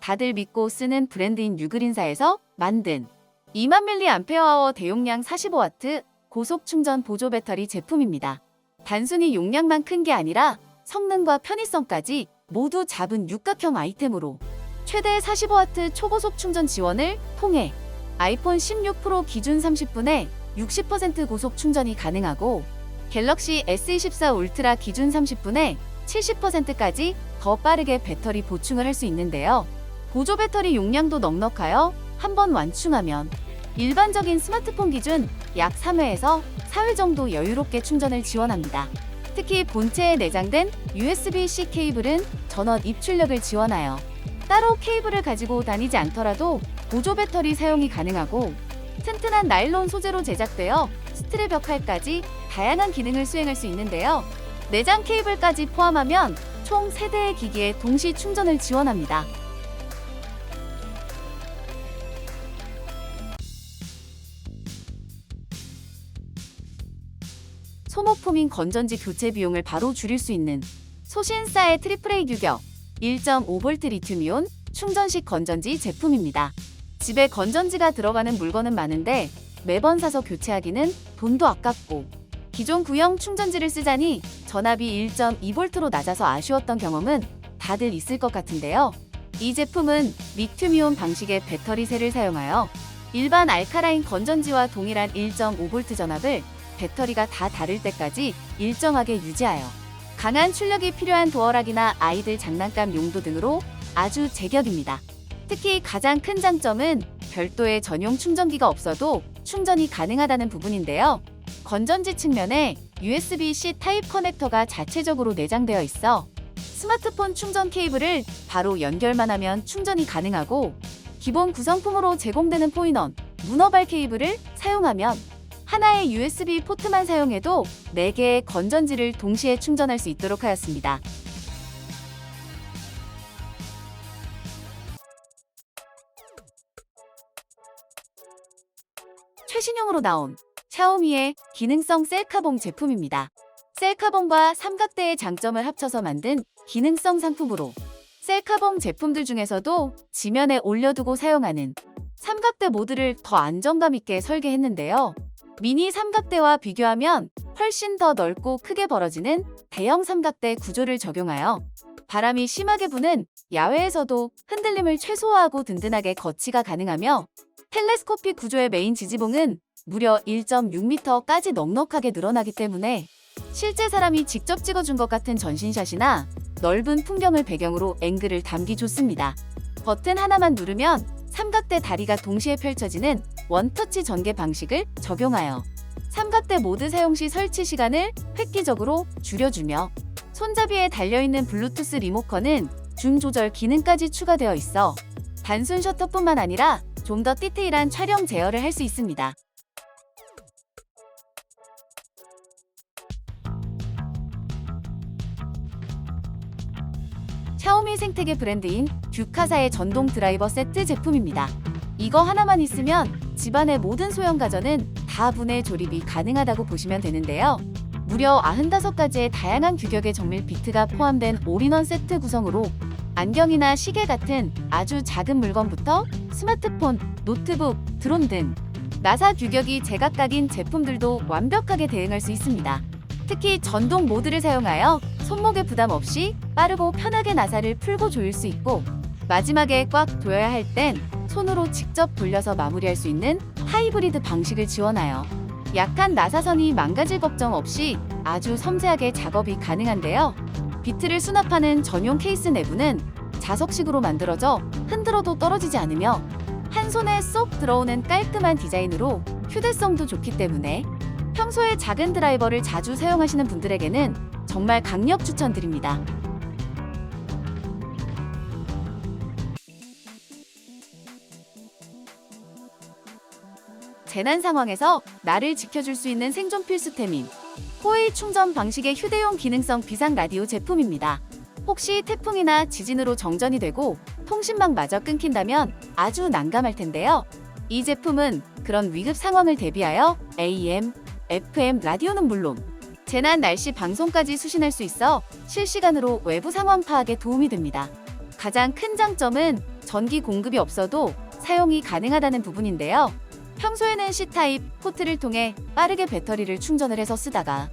다들 믿고 쓰는 브랜드인 유그린사에서 만든 20,000mAh 대용량 45W 고속 충전 보조 배터리 제품입니다. 단순히 용량만 큰 게 아니라 성능과 편의성까지 모두 잡은 육각형 아이템으로 최대 45W 초고속 충전 지원을 통해 아이폰 16 프로 기준 30분에 60% 고속 충전이 가능하고 갤럭시 S24 울트라 기준 30분에 70%까지 더 빠르게 배터리 보충을 할 수 있는데요. 보조 배터리 용량도 넉넉하여 한번 완충하면 일반적인 스마트폰 기준 약 3회에서 4회 정도 여유롭게 충전을 지원합니다. 특히 본체에 내장된 USB-C 케이블은 전원 입출력을 지원하여 따로 케이블을 가지고 다니지 않더라도 보조 배터리 사용이 가능하고 튼튼한 나일론 소재로 제작되어 스트랩 역할까지 다양한 기능을 수행할 수 있는데요. 내장 케이블까지 포함하면 총 3대의 기기에 동시 충전을 지원합니다. 소모품인 건전지 교체 비용을 바로 줄일 수 있는 소신사의 트리플A 규격 1.5V 리튬이온 충전식 건전지 제품입니다. 집에 건전지가 들어가는 물건은 많은데 매번 사서 교체하기는 돈도 아깝고 기존 구형 충전지를 쓰자니 전압이 1.2V로 낮아서 아쉬웠던 경험은 다들 있을 것 같은데요. 이 제품은 리튬이온 방식의 배터리셀을 사용하여 일반 알카라인 건전지와 동일한 1.5V 전압을 배터리가 다 닳을 때까지 일정하게 유지하여 강한 출력이 필요한 도어락이나 아이들 장난감 용도 등으로 아주 제격입니다. 특히 가장 큰 장점은 별도의 전용 충전기가 없어도 충전이 가능하다는 부분인데요. 건전지 측면에 USB-C 타입 커넥터가 자체적으로 내장되어 있어 스마트폰 충전 케이블을 바로 연결만 하면 충전이 가능하고 기본 구성품으로 제공되는 포인원, 문어발 케이블을 사용하면 하나의 USB 포트만 사용해도 4개의 건전지를 동시에 충전할 수 있도록 하였습니다. 최신형으로 나온 샤오미의 기능성 셀카봉 제품입니다. 셀카봉과 삼각대의 장점을 합쳐서 만든 기능성 상품으로 셀카봉 제품들 중에서도 지면에 올려두고 사용하는 삼각대 모드를 더 안정감 있게 설계했는데요. 미니 삼각대와 비교하면 훨씬 더 넓고 크게 벌어지는 대형 삼각대 구조를 적용하여 바람이 심하게 부는 야외에서도 흔들림을 최소화하고 든든하게 거치가 가능하며, 텔레스코픽 구조의 메인 지지봉은 무려 1.6m까지 넉넉하게 늘어나기 때문에 실제 사람이 직접 찍어준 것 같은 전신샷이나 넓은 풍경을 배경으로 앵글을 담기 좋습니다. 버튼 하나만 누르면 삼각대 다리가 동시에 펼쳐지는 원터치 전개 방식을 적용하여 삼각대 모드 사용 시 설치 시간을 획기적으로 줄여주며, 손잡이에 달려있는 블루투스 리모컨은 줌 조절 기능까지 추가되어 있어 단순 셔터뿐만 아니라 좀 더 디테일한 촬영 제어를 할 수 있습니다. 샤오미 생태계 브랜드인 듀카사의 전동 드라이버 세트 제품입니다. 이거 하나만 있으면 집안의 모든 소형 가전은 다 분해 조립이 가능하다고 보시면 되는데요. 무려 95가지의 다양한 규격의 정밀 비트가 포함된 올인원 세트 구성으로 안경이나 시계 같은 아주 작은 물건부터 스마트폰, 노트북, 드론 등 나사 규격이 제각각인 제품들도 완벽하게 대응할 수 있습니다. 특히 전동 모드를 사용하여 손목에 부담 없이 빠르고 편하게 나사를 풀고 조일 수 있고, 마지막에 꽉 조여야 할 땐 손으로 직접 돌려서 마무리할 수 있는 하이브리드 방식을 지원하여 약한 나사선이 망가질 걱정 없이 아주 섬세하게 작업이 가능한데요. 비트를 수납하는 전용 케이스 내부는 자석식으로 만들어져 흔들어도 떨어지지 않으며 한 손에 쏙 들어오는 깔끔한 디자인으로 휴대성도 좋기 때문에 평소에 작은 드라이버를 자주 사용하시는 분들에게는 정말 강력 추천드립니다. 재난 상황에서 나를 지켜줄 수 있는 생존 필수템인 호의 충전 방식의 휴대용 기능성 비상 라디오 제품입니다. 혹시 태풍이나 지진으로 정전이 되고 통신망마저 끊긴다면 아주 난감할 텐데요. 이 제품은 그런 위급 상황을 대비하여 AM, FM 라디오는 물론 재난 날씨 방송까지 수신할 수 있어 실시간으로 외부 상황 파악에 도움이 됩니다. 가장 큰 장점은 전기 공급이 없어도 사용이 가능하다는 부분인데요. 평소에는 C타입 포트를 통해 빠르게 배터리를 충전을 해서 쓰다가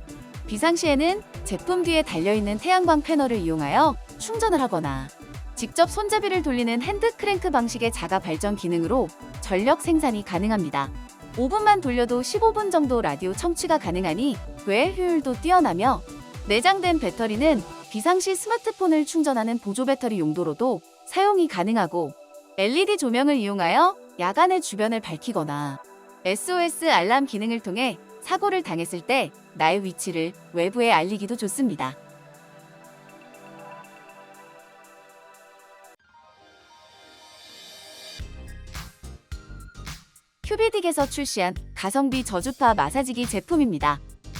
비상시에는 제품 뒤에 달려있는 태양광 패널을 이용하여 충전을 하거나 직접 손잡이를 돌리는 핸드 크랭크 방식의 자가 발전 기능으로 전력 생산이 가능합니다. 5분만 돌려도 15분 정도 라디오 청취가 가능하니 외 효율도 뛰어나며, 내장된 배터리는 비상시 스마트폰을 충전하는 보조 배터리 용도로도 사용이 가능하고, LED 조명을 이용하여 야간에 주변을 밝히거나 SOS 알람 기능을 통해 사고를 당했을 때 나의 위치를 외부에 알리기도 좋습니다. 큐비딕에서 출시한 가성비 저주파 마사지기 제품입니다.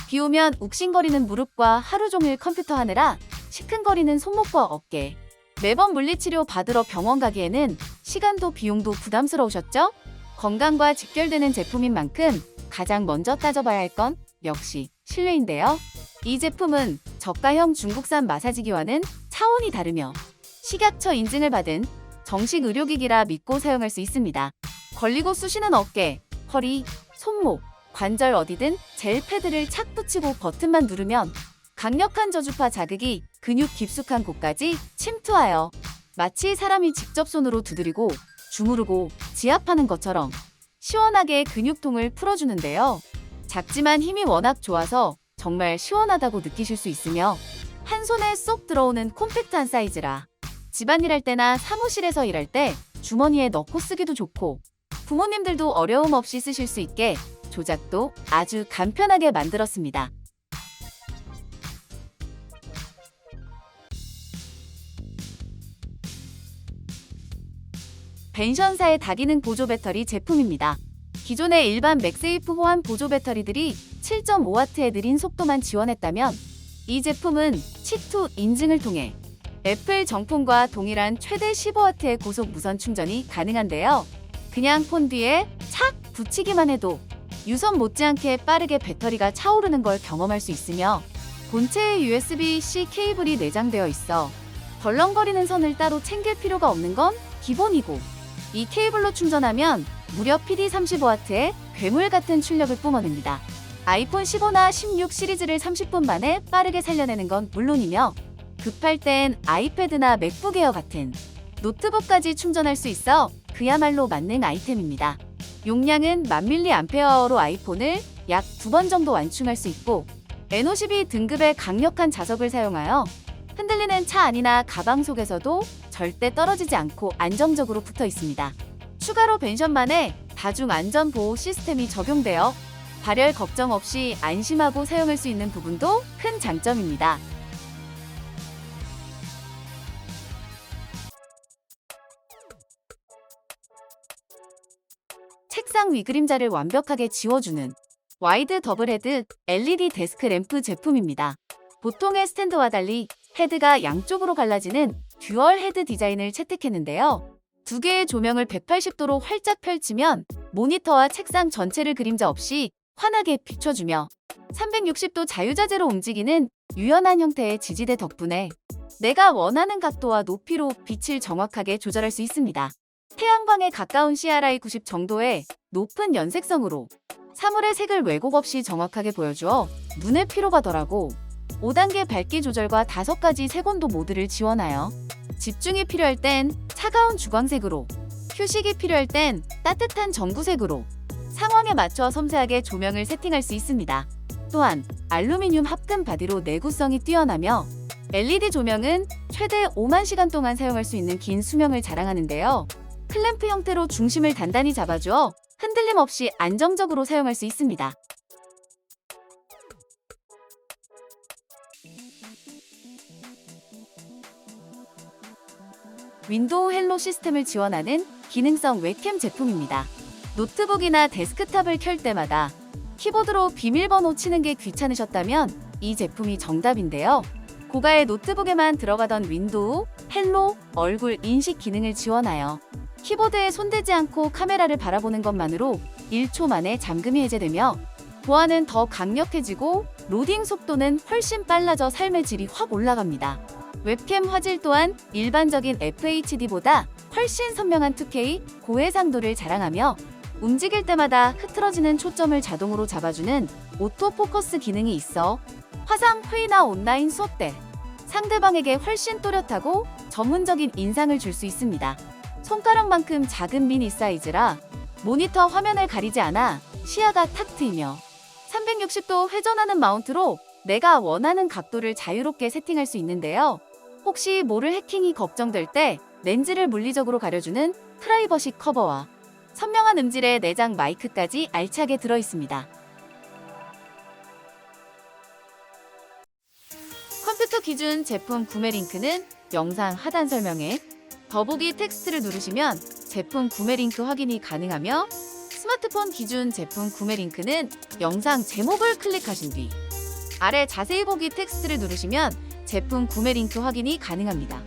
비 오면 욱신거리는 무릎과 하루 종일 컴퓨터 하느라 시큰거리는 손목과 어깨, 매번 물리치료 받으러 병원 가기에는 시간도 비용도 부담스러우셨죠? 건강과 직결되는 제품인 만큼 가장 먼저 따져봐야 할 건 역시 실내인데요. 이 제품은 저가형 중국산 마사지기와는 차원이 다르며 식약처 인증을 받은 정식 의료기기라 믿고 사용할 수 있습니다. 걸리고 쑤시는 어깨, 허리, 손목, 관절 어디든 젤 패드를 착 붙이고 버튼만 누르면 강력한 저주파 자극이 근육 깊숙한 곳까지 침투하여 마치 사람이 직접 손으로 두드리고 주무르고 지압하는 것처럼 시원하게 근육통을 풀어주는데요. 작지만 힘이 워낙 좋아서 정말 시원하다고 느끼실 수 있으며, 한 손에 쏙 들어오는 콤팩트한 사이즈라 집안일 할 때나 사무실에서 일할 때 주머니에 넣고 쓰기도 좋고, 부모님들도 어려움 없이 쓰실 수 있게 조작도 아주 간편하게 만들었습니다. 벤션사의 다기능 보조 배터리 제품입니다. 기존의 일반 맥세이프 호환 보조 배터리들이 7.5W의 느린 속도만 지원했다면, 이 제품은 C2 인증을 통해 애플 정품과 동일한 최대 15W의 고속 무선 충전이 가능한데요. 그냥 폰 뒤에 착 붙이기만 해도 유선 못지않게 빠르게 배터리가 차오르는 걸 경험할 수 있으며, 본체에 USB-C 케이블이 내장되어 있어 덜렁거리는 선을 따로 챙길 필요가 없는 건 기본이고, 이 케이블로 충전하면 무려 PD35W의 괴물 같은 출력을 뿜어냅니다. 아이폰 15나 16 시리즈를 30분 만에 빠르게 살려내는 건 물론이며 급할 땐 아이패드나 맥북 에어 같은 노트북까지 충전할 수 있어 그야말로 만능 아이템입니다. 용량은 1000mAh로 아이폰을 약 2번 정도 완충할 수 있고 N52 등급의 강력한 자석을 사용하여 흔들리는 차 안이나 가방 속에서도 절대 떨어지지 않고 안정적으로 붙어 있습니다. 추가로 벤션만의 다중 안전 보호 시스템이 적용되어 발열 걱정 없이 안심하고 사용할 수 있는 부분도 큰 장점입니다. 책상 위 그림자를 완벽하게 지워주는 와이드 더블 헤드 LED 데스크 램프 제품입니다. 보통의 스탠드와 달리 헤드가 양쪽으로 갈라지는 듀얼 헤드 디자인을 채택했는데요. 두 개의 조명을 180도로 활짝 펼치면 모니터와 책상 전체를 그림자 없이 환하게 비춰주며 360도 자유자재로 움직이는 유연한 형태의 지지대 덕분에 내가 원하는 각도와 높이로 빛을 정확하게 조절할 수 있습니다. 태양광에 가까운 CRI 90 정도의 높은 연색성으로 사물의 색을 왜곡 없이 정확하게 보여주어 눈의 피로가 덜하고 5단계 밝기 조절과 5가지 색온도 모드를 지원하여 집중이 필요할 땐 차가운 주광색으로, 휴식이 필요할 땐 따뜻한 전구색으로 상황에 맞춰 섬세하게 조명을 세팅할 수 있습니다. 또한 알루미늄 합금 바디로 내구성이 뛰어나며 LED 조명은 최대 5만 시간 동안 사용할 수 있는 긴 수명을 자랑하는데요. 클램프 형태로 중심을 단단히 잡아주어 흔들림 없이 안정적으로 사용할 수 있습니다. 윈도우 헬로 시스템을 지원하는 기능성 웹캠 제품입니다. 노트북이나 데스크탑을 켤 때마다 키보드로 비밀번호 치는 게 귀찮으셨다면 이 제품이 정답인데요. 고가의 노트북에만 들어가던 윈도우 헬로 얼굴 인식 기능을 지원하여 키보드에 손대지 않고 카메라를 바라보는 것만으로 1초 만에 잠금이 해제되며 보안은 더 강력해지고 로딩 속도는 훨씬 빨라져 삶의 질이 확 올라갑니다. 웹캠 화질 또한 일반적인 FHD보다 훨씬 선명한 2K 고해상도를 자랑하며 움직일 때마다 흐트러지는 초점을 자동으로 잡아주는 오토포커스 기능이 있어 화상 회의나 온라인 수업 때 상대방에게 훨씬 또렷하고 전문적인 인상을 줄 수 있습니다. 손가락만큼 작은 미니 사이즈라 모니터 화면을 가리지 않아 시야가 탁 트이며 360도 회전하는 마운트로 내가 원하는 각도를 자유롭게 세팅할 수 있는데요. 혹시 모를 해킹이 걱정될 때 렌즈를 물리적으로 가려주는 프라이버시 커버와 선명한 음질의 내장 마이크까지 알차게 들어있습니다. 컴퓨터 기준 제품 구매 링크는 영상 하단 설명에 더보기 텍스트를 누르시면 제품 구매 링크 확인이 가능하며 스마트폰 기준 제품 구매 링크는 영상 제목을 클릭하신 뒤 아래 자세히 보기 텍스트를 누르시면 제품 구매 링크 확인이 가능합니다.